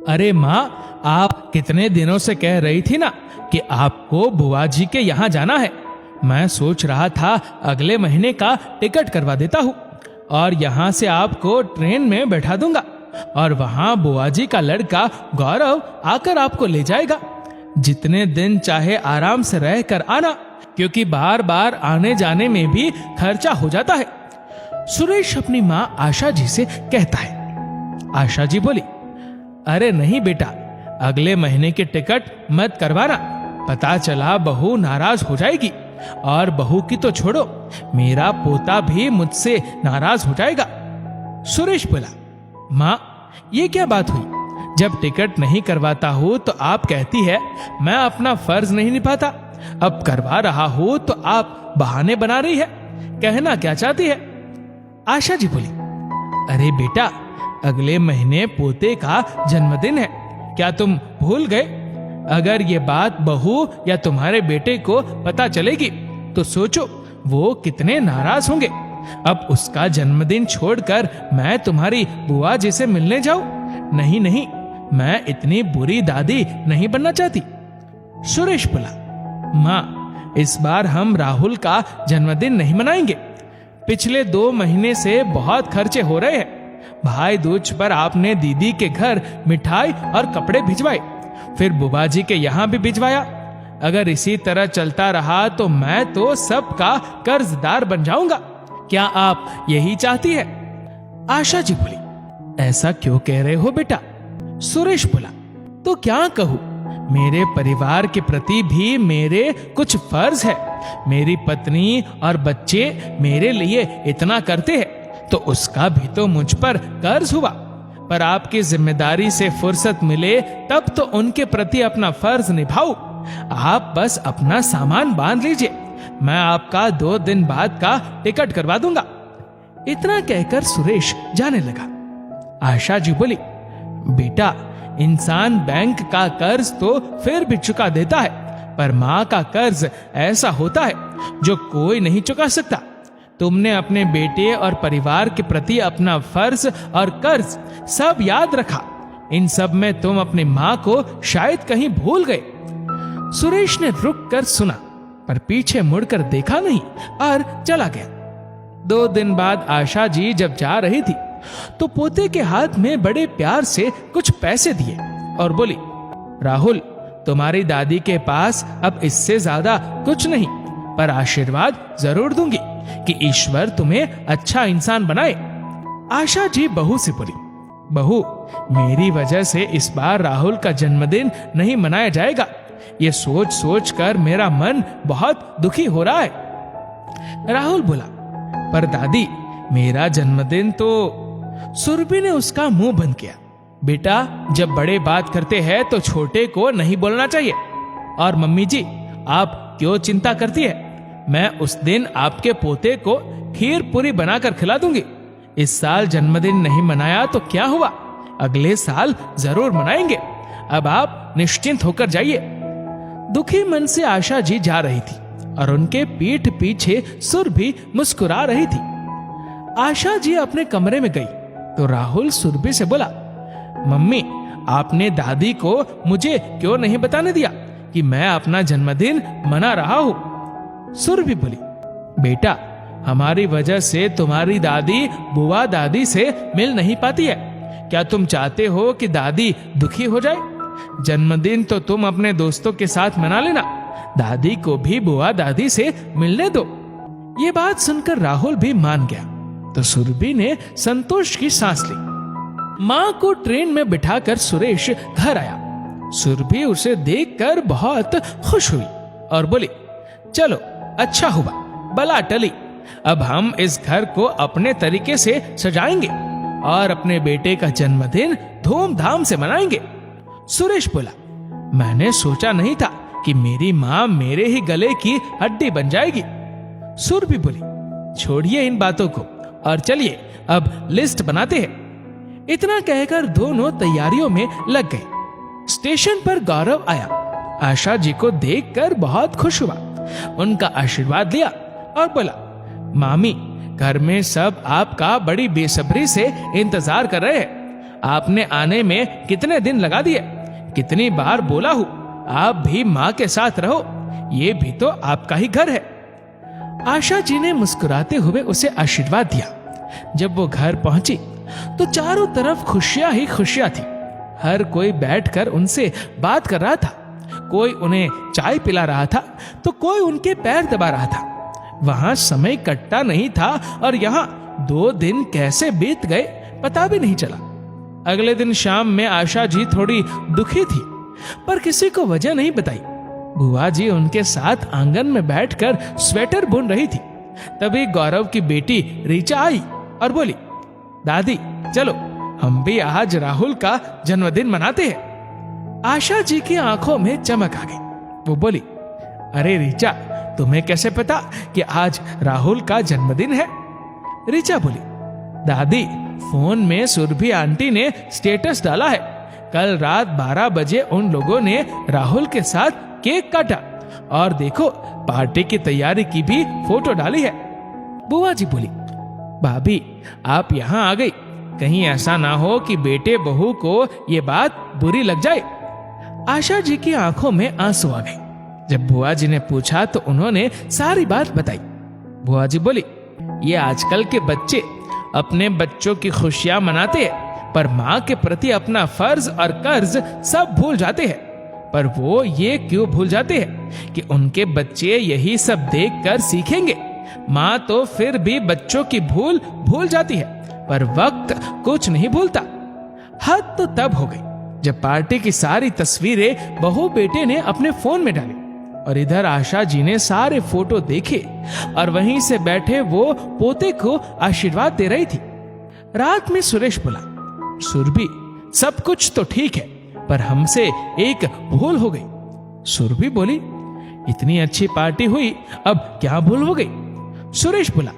अरे माँ, आप कितने दिनों से कह रही थी ना कि आपको बुआ जी के यहाँ जाना है। मैं सोच रहा था अगले महीने का टिकट करवा देता हूँ और यहाँ से आपको ट्रेन में बैठा दूंगा और वहाँ बुआ जी का लड़का गौरव आकर आपको ले जाएगा। जितने दिन चाहे आराम से रह कर आना, क्योंकि बार बार आने जाने में भी खर्चा हो जाता है। सुरेश अपनी माँ आशा जी से कहता है। आशा जी बोली, अरे नहीं बेटा, अगले महीने की टिकट मत करवाना। पता चला बहू नाराज हो जाएगी, और बहू की तो छोड़ो, मेरा पोता भी मुझसे नाराज हो जाएगा। सुरेश बोला, माँ ये क्या बात हुई? जब टिकट नहीं करवाता हूं तो आप कहती है मैं अपना फर्ज नहीं निभाता, अब करवा रहा हूं तो आप बहाने बना रही है। कहना क्या चाहती है? आशा जी बोली, अरे बेटा, अगले महीने पोते का जन्मदिन है, क्या तुम भूल गए? अगर ये बात बहू या तुम्हारे बेटे को पता चलेगी तो सोचो वो कितने नाराज होंगे। अब उसका जन्मदिन छोड़कर मैं तुम्हारी बुआ जी से मिलने जाऊं? नहीं नहीं, मैं इतनी बुरी दादी नहीं बनना चाहती। सुरेश बोला, माँ इस बार हम राहुल का जन्मदिन नहीं मनाएंगे। पिछले 2 महीने से बहुत खर्चे हो रहे हैं। भाई दूज पर आपने दीदी के घर मिठाई और कपड़े भिजवाए, फिर बुआ जी के यहाँ भी भिजवाया। अगर इसी तरह चलता रहा तो मैं तो सबका कर्जदार बन जाऊंगा। क्या आप यही चाहती है? आशा जी बोली, ऐसा क्यों कह रहे हो बेटा? सुरेश बोला, तो क्या कहूं, मेरे परिवार के प्रति भी मेरे कुछ फर्ज है। मेरी पत्नी और बच्चे मेरे लिए इतना करते हैं तो उसका भी तो मुझ पर कर्ज हुआ। पर आपकी जिम्मेदारी से फुर्सत मिले तब तो उनके प्रति अपना फर्ज निभाऊं। आप बस अपना सामान बांध लीजिए, मैं आपका 2 दिन बाद का टिकट करवा दूंगा। इतना कहकर सुरेश जाने लगा। आशा जी बोली, बेटा, इंसान बैंक का कर्ज तो फिर भी चुका देता है, पर माँ का कर्ज ऐसा होता है जो कोई नहीं चुका सकता। तुमने अपने बेटे और परिवार के प्रति अपना फर्ज और कर्ज सब याद रखा। इन सब में तुम अपनी माँ को शायद कहीं भूल गए। सुरेश ने रुक कर सुना, पर पीछे मुड़कर देखा नहीं और चला गया। 2 दिन बाद आशा जी जब जा रही थी तो पोते के हाथ में बड़े प्यार से कुछ पैसे दिए और बोली, राहुल, तुम्हारी दादी के पास अब इससे ज्यादा कुछ नहीं, पर आशीर्वाद जरूर दूंगी कि ईश्वर तुम्हें अच्छा इंसान बनाए। आशा जी बहू से बोली, बहू, मेरी वजह से इस बार राहुल का जन्मदिन नहीं मनाया जाएगा। ये सोच सोच कर मेरा मन बहुत दुखी हो रहा है। राहुल बोला, पर दादी, मेरा जन्मदिन तो। सुरभि ने उसका मुंह बंद किया। बेटा, जब बड़े बात करते हैं तो छोटे को नहीं बोलना चाहिए। और मम्मी जी, आप क्यों चिंता करती है? मैं उस दिन आपके पोते को खीर पूरी बनाकर खिला दूंगी। इस साल जन्मदिन नहीं मनाया तो क्या हुआ, अगले साल जरूर मनाएंगे। अब आप निश्चिंत होकर जाइए। दुखी मन से आशा जी जा रही थी और उनके पीठ पीछे सुरभि मुस्कुरा रही थी। आशा जी अपने कमरे में गई तो राहुल सुरभि से बोला, मम्मी, आपने दादी को मुझे क्यों नहीं बताने दिया कि मैं अपना जन्मदिन मना रहा हूं? सुरभि बोली, बेटा, हमारी वजह से तुम्हारी दादी बुआ दादी से मिल नहीं पाती है। क्या तुम चाहते हो कि दादी दुखी हो जाए? जन्मदिन तो तुम अपने दोस्तों के साथ मना लेना, दादी को भी बुआ दादी से मिलने दो। ये बात सुनकर राहुल भी मान गया तो सुरभि ने संतोष की सांस ली। माँ को ट्रेन में बिठाकर सुरेश घर आया। सुरभि उसे देखकर बहुत खुश हुई और बोली, चलो अच्छा हुआ, बला टली। अब हम इस घर को अपने तरीके से सजाएंगे और अपने बेटे का जन्मदिन धूमधाम से मनाएंगे। सुरेश बोला, मैंने सोचा नहीं था कि मेरी माँ मेरे ही गले की हड्डी बन जाएगी। सुरभि बोली, छोड़िए इन बातों को और चलिए अब लिस्ट बनाते हैं। इतना कहकर दोनों तैयारियों में लग गए। स्टेशन पर गौरव आया। आशा जी को देखकर बहुत खुश हुआ, उनका आशीर्वाद लिया और बोला, मामी, घर में सब आपका बड़ी बेसब्री से इंतजार कर रहे हैं। आपने आने में कितने दिन लगा दिए, कितनी बार बोला हूं आप भी माँ के साथ रहो, ये भी तो आपका ही घर है। आशा जी ने मुस्कुराते हुए उसे आशीर्वाद दिया। जब वो घर पहुंची तो चारों तरफ खुशियां ही खुशियां थी। हर कोई बैठकर उनसे बात कर रहा था, कोई उन्हें चाय पिला रहा था तो कोई उनके पैर दबा रहा था। वहां समय कटता नहीं था और यहाँ 2 दिन कैसे बीत गए पता भी नहीं चला। अगले दिन शाम में आशा जी थोड़ी दुखी थी, पर किसी को वजह नहीं बताई। बुआ जी उनके साथ आंगन में बैठकर स्वेटर बुन रही थी। तभी गौरव की बेटी रीचा आई और बोली, दादी चलो हम भी आज राहुल का जन्मदिन मनाते हैं। आशा जी की आंखों में चमक आ गई। वो बोली, अरे रीचा, तुम्हें कैसे पता कि आज राहुल का जन्मदिन है? रीचा बोली, दादी फोन में सुरभि आंटी ने स्टेटस डाला है, कल रात 12 बजे उन लोगों ने राहुल के साथ केक काटा और देखो पार्टी की तैयारी की भी फोटो डाली है। बुआ जी बोली, भाभी आप यहाँ आ गई, कहीं ऐसा ना हो कि बेटे बहू को ये बात बुरी लग जाए। आशा जी की आंखों में आंसू आ गए। जब बुआ जी ने पूछा तो उन्होंने सारी बात बताई। बुआ जी बोली, ये आजकल के बच्चे अपने बच्चों की खुशियां मनाते हैं, पर माँ के प्रति अपना फर्ज और कर्ज सब भूल जाते हैं। पर वो ये क्यों भूल जाते हैं कि उनके बच्चे यही सब देखकर सीखेंगे। माँ तो फिर भी बच्चों की भूल जाती है, पर वक्त कुछ नहीं भूलता। हद तो तब हो गई जब पार्टी की सारी तस्वीरें बहू बेटे ने अपने फोन में डाली और इधर आशा जी ने सारे फोटो देखे और वहीं से बैठे वो पोते को आशीर्वाद दे रही थी। रात में सुरेश बोला, सुरभि सब कुछ तो ठीक है, पर हमसे एक भूल हो गई। सुरभि बोली, इतनी अच्छी पार्टी हुई, अब क्या भूल हो गई? सुरेश बोला,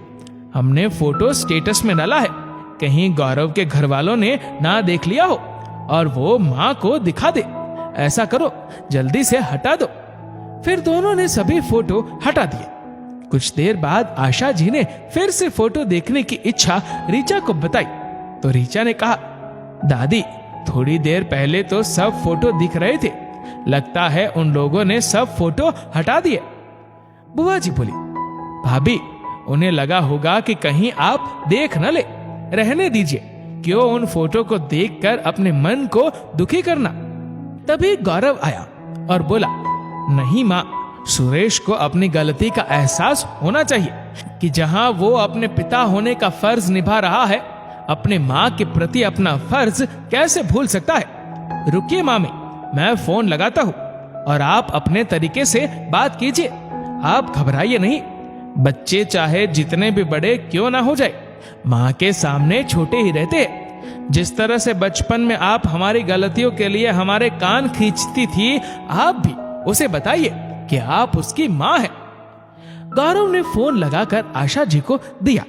हमने फोटो स्टेटस में डाला है, कहीं गौरव के घर वालों ने ना देख लिया हो और वो माँ को दिखा दे। ऐसा करो जल्दी से हटा दो। फिर दोनों ने सभी फोटो हटा दिए। कुछ देर बाद आशा जी ने फिर से फोटो देखने की इच्छा रीचा को बताई तो रीचा ने कहा, दादी थोड़ी देर पहले तो सब फोटो दिख रहे थे, लगता है उन लोगों ने सब फोटो हटा दिए। बुआ जी बोली, भाभी उन्हें लगा होगा कि कहीं आप देख न ले, रहने दीजिए, क्यों उन फोटो को देखकर अपने मन को दुखी करना। तभी गौरव आया और बोला, नहीं माँ, सुरेश को अपनी गलती का एहसास होना चाहिए कि जहां वो अपने पिता होने का फर्ज निभा रहा है, अपने माँ के प्रति अपना फर्ज कैसे भूल सकता है। रुकिए मामी, मैं फोन लगाता हूँ और आप अपने तरीके से बात कीजिए। आप घबराइए नहीं, बच्चे चाहे जितने भी बड़े क्यों ना हो जाए, माँ के सामने छोटे ही रहते हैं। जिस तरह से बचपन में आप हमारी गलतियों के लिए हमारे कान खींचती थी, आप भी उसे बताइए कि आप उसकी माँ हैं। गौरव ने फोन लगाकर आशा जी को दिया।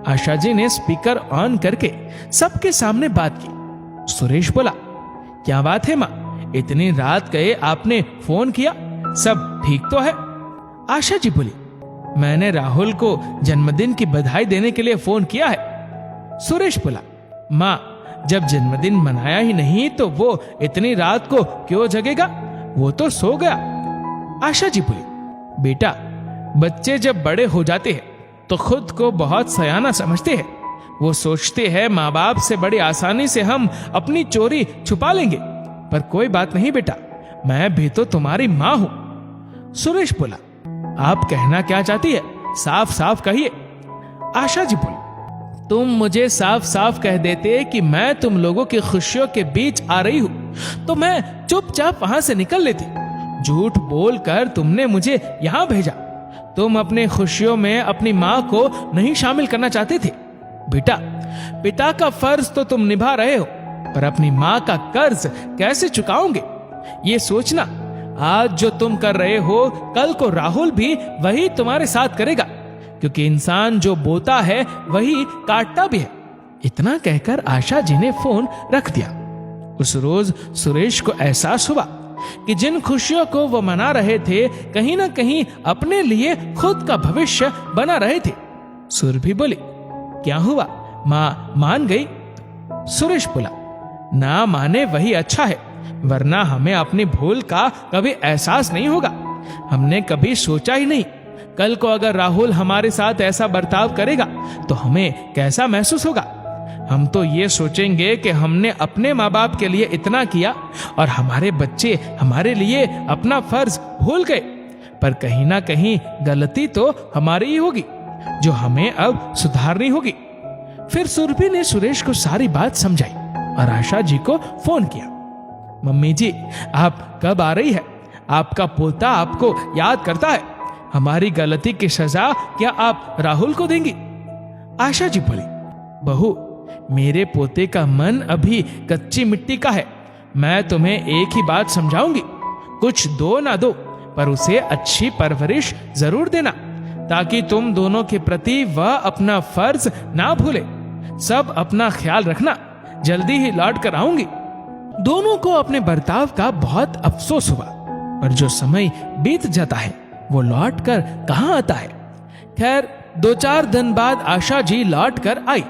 आशा जी ने स्पीकर ऑन करके सबके सामने बात की। सुरेश बोला, क्या बात है माँ, इतनी रात गए आपने फोन किया, सब ठीक तो है? आशा जी बोली, मैंने राहुल को जन्मदिन की बधाई देने के लिए फोन किया है। सुरेश बोला, माँ जब जन्मदिन मनाया ही नहीं तो वो इतनी रात को क्यों जगेगा, वो तो सो गया। आशा जी बोली, बेटा बच्चे जब बड़े हो जाते हैं तो खुद को बहुत सयाना समझते हैं। वो सोचते हैं माँ बाप से बड़ी आसानी से हम अपनी चोरी छुपा लेंगे, पर कोई बात नहीं बेटा, मैं भी तो तुम्हारी माँ हूं। सुरेश बोला, आप कहना क्या चाहती है, साफ साफ कहिए। आशा जी बोली, तुम मुझे साफ साफ कह देते कि मैं तुम लोगों की खुशियों के बीच आ रही हूं तो मैं चुपचाप वहां से निकल लेती। झूठ बोलकर तुमने मुझे यहां भेजा। तुम अपने खुशियों में अपनी माँ को नहीं शामिल करना चाहते थे। बेटा, पिता का फर्ज तो तुम निभा रहे हो, पर अपनी माँ का कर्ज कैसे चुकाओगे, ये सोचना। आज जो तुम कर रहे हो, कल को राहुल भी वही तुम्हारे साथ करेगा, क्योंकि इंसान जो बोता है वही काटता भी है। इतना कहकर आशा जी ने फोन रख दिया। उस रोज सुरेश को एहसास हुआ कि जिन खुशियों को वो मना रहे थे, कहीं ना कहीं अपने लिए खुद का भविष्य बना रहे थे। सुरभि बोली, क्या हुआ, माँ मान गई? सुरेश बोला, ना माने वही अच्छा है, वरना हमें अपनी भूल का कभी एहसास नहीं होगा। हमने कभी सोचा ही नहीं, कल को अगर राहुल हमारे साथ ऐसा बर्ताव करेगा तो हमें कैसा महसूस होगा। हम तो ये सोचेंगे कि हमने अपने माँ बाप के लिए इतना किया और हमारे बच्चे हमारे लिए अपना फर्ज भूल गए। पर कहीं ना कहीं गलती तो हमारी ही होगी, जो हमें अब सुधारनी होगी। फिर सुरभि ने सुरेश को सारी बात समझाई और आशा जी को फोन किया। मम्मी जी, आप कब आ रही है? आपका पोता आपको याद करता है। हमारी गलती की सजा क्या आप राहुल को देंगी? आशा जी बोली, बहू, मेरे पोते का मन अभी कच्ची मिट्टी का है। मैं तुम्हें एक ही बात समझाऊंगी, कुछ दो ना दो, पर उसे अच्छी परवरिश जरूर देना, ताकि तुम दोनों के प्रति वह अपना फर्ज ना भूले। सब अपना ख्याल रखना, जल्दी ही लौट कर आऊंगी। दोनों को अपने बर्ताव का बहुत अफसोस हुआ, पर जो समय बीत जाता है वो लौट कर कहां आता है। खैर 2-4 दिन बाद आशा जी लौट कर आई।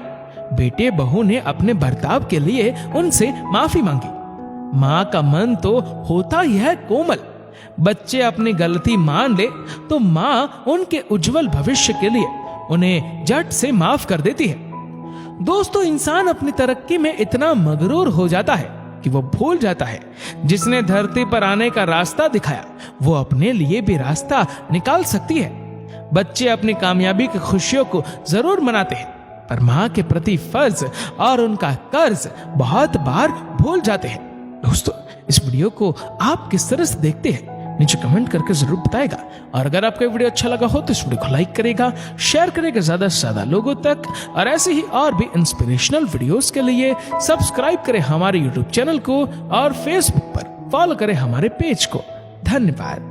बेटे बहू ने अपने बर्ताव के लिए उनसे माफी मांगी। माँ का मन तो होता ही है कोमल। बच्चे अपनी गलती मान ले तो माँ उनके उज्जवल भविष्य के लिए उन्हें झट से माफ कर देती है। दोस्तों, इंसान अपनी तरक्की में इतना मगरूर हो जाता है कि वो भूल जाता है जिसने धरती पर आने का रास्ता दिखाया वो अपने लिए भी रास्ता निकाल सकती है। बच्चे अपनी कामयाबी की खुशियों को जरूर मनाते हैं, पर माँ के प्रति फर्ज और उनका कर्ज बहुत बार भूल जाते हैं। दोस्तों, इस वीडियो को आप किस तरह से देखते हैं नीचे कमेंट करके जरूर बताएगा। और अगर आपको वीडियो अच्छा लगा हो तो इस वीडियो को लाइक करेगा, शेयर करेगा ज्यादा से ज्यादा लोगों तक, और ऐसे ही और भी इंस्पिरेशनल वीडियोस के लिए सब्सक्राइब करें हमारे यूट्यूब चैनल को और फेसबुक पर फॉलो करें हमारे पेज को। धन्यवाद।